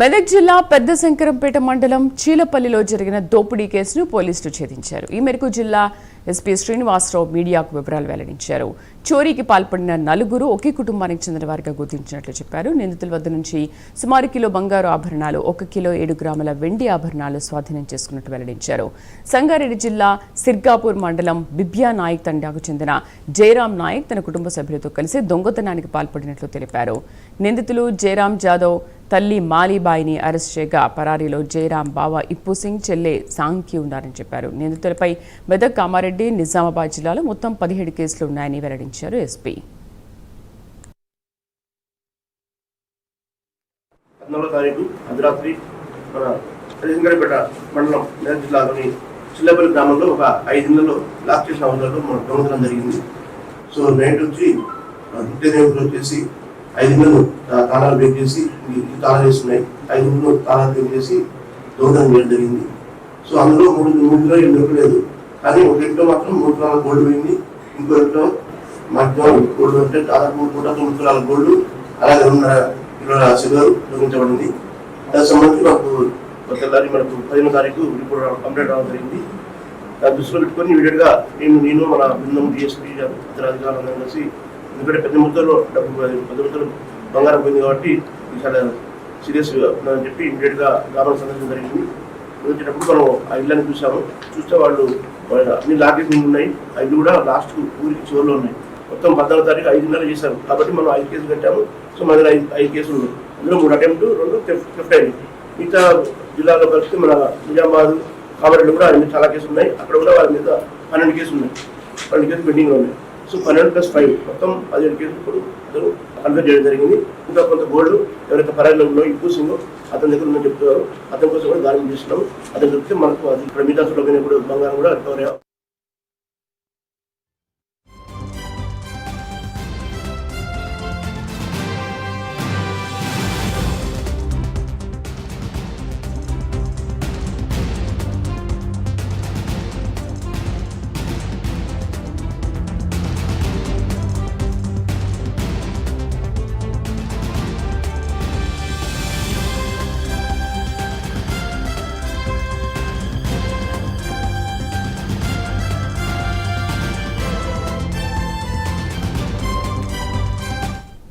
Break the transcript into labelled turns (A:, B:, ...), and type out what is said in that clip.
A: మెదక్ జిల్లా పెద్ద శంకరంపేట మండలం చీలపల్లిలో జరిగిన దోపిడీ కేసును పోలీసులు ఛేదించారు. ఈ మేరకు జిల్లా ఎస్పీ శ్రీనివాసరావు మీడియాకు వివరాలు వెల్లడించారు. చోరీకి పాల్పడిన నలుగురు ఒకే కుటుంబానికి చెందిన వారిగా గుర్తించినట్లు చెప్పారు. నిందితుల వద్ద నుంచి సుమారు కిలో బంగారు ఆభరణాలు, 1 కిలో 7 గ్రాముల వెండి ఆభరణాలు స్వాధీనం చేసుకున్నట్టు వెల్లడించారు. సంగారెడ్డి జిల్లా సిర్గాపూర్ మండలం బిబ్యా నాయక్ తండాకు చెందిన జయరాం నాయక్ తన కుటుంబ సభ్యులతో కలిసి దొంగతనానికి పాల్పడినట్లు తెలిపారు. నిందితులు జయరాం జాదవ్ తల్లి మాలీబాయిని అరెస్ట్ చేయగా పరారీలో జయరాం బావ ఇప్పు సింగ్, చెల్లె సాంఖ్య ఉన్నారని చెప్పారు. నిందితులపై మెదక్, కామారెడ్డి, నిజామాబాద్ జిల్లాలో మొత్తం 17 కేసులు ఉన్నాయని వెల్లడించారు ఎస్పీ.
B: 14వ తారీఖు అర్ధరాత్రి మన సంగారెడ్డిపేట మండలం మెదక్ జిల్లాలోని చిల్లపల్లి గ్రామంలో ఒక 5 ఇళ్లలో లాక్ చేసిన అవసరంలో మన దొంగతనం జరిగింది. సో నైట్ వచ్చి వచ్చేసి 5 ఇళ్లను తాళాలు బ్రేక్ చేసి తాళాలు వేస్తున్నాయి. 5 ఇళ్లను తాళాలు బ్రేక్ చేసి దొంగతనం చేయడం జరిగింది. సో అందులో 3 ఏం దొరకలేదు. కానీ ఒక ఇంట్లో మాత్రం 3 తులాల గోల్డ్ పోయింది. ఇంకో ఇంట్లో మాక్సిమం గోల్డ్ అంటే దాదాపు 3 తులాల గోల్డ్, అలాగే 2.5 కిలోల సిల్వర్ దొంగిలించబడింది. దానికి సంబంధించి మాకు తెల్లారి మనకు 15వ తారీఖు రిపోర్ట్ కంప్లైంట్ రావడం జరిగింది. దాన్ని దృష్టిలో పెట్టుకొని ఇమీడియట్గా నేను మన బృందం డిఎస్పీ ఇతర అధికారులందరూ కలిసి, ఎందుకంటే పెద్ద మొత్తంలో బంగారం పోయింది కాబట్టి ఇది చాలా సీరియస్గా ఉందని చెప్పి ఇమీడియట్గా గ్రామాన్ని సందర్శించడం జరిగింది. వచ్చేటప్పుడు మనం ఆ ఇళ్ళని చూస్తే వాళ్ళు అన్ని లాకేజ్ ఉన్నాయి. ఆ ఇల్లు కూడా లాస్ట్ ఊరికి చివరిలో ఉన్నాయి. మొత్తం 14వ తారీఖు 5 నెలలు చేశారు కాబట్టి మనం 5 కేసులు కట్టాము. సో మన దగ్గర 5 కేసులు ఉన్నాయి. అందులో 3 అటెంప్ట్, 2 థెఫ్ట్ అయినాయి. మిగతా జిల్లాలో కలిసి మన నిజామాబాద్, కామారెడ్డి కూడా చాలా కేసులు ఉన్నాయి. అక్కడ కూడా వాళ్ళ మీద 12 కేసులు ఉన్నాయి. 12 కేసులు పెండింగ్లో ఉన్నాయి. సో 12+5 మొత్తం 17 కేసులు ఇప్పుడు అందరూ కన్ఫర్మ్ చేయడం జరిగింది. ఇంకా కొంత గోల్డ్ ఎవరైతే పరాయిలో ఉన్నో ఇప్పు సింగ్ అతని దగ్గర ఉందని చెప్తున్నారు. అతని కోసం కూడా దానం చేస్తున్నాం. అతను చెప్తే మనకు అది ఇక్కడ మిగతా కూడా బంగారం కూడా రికవరీ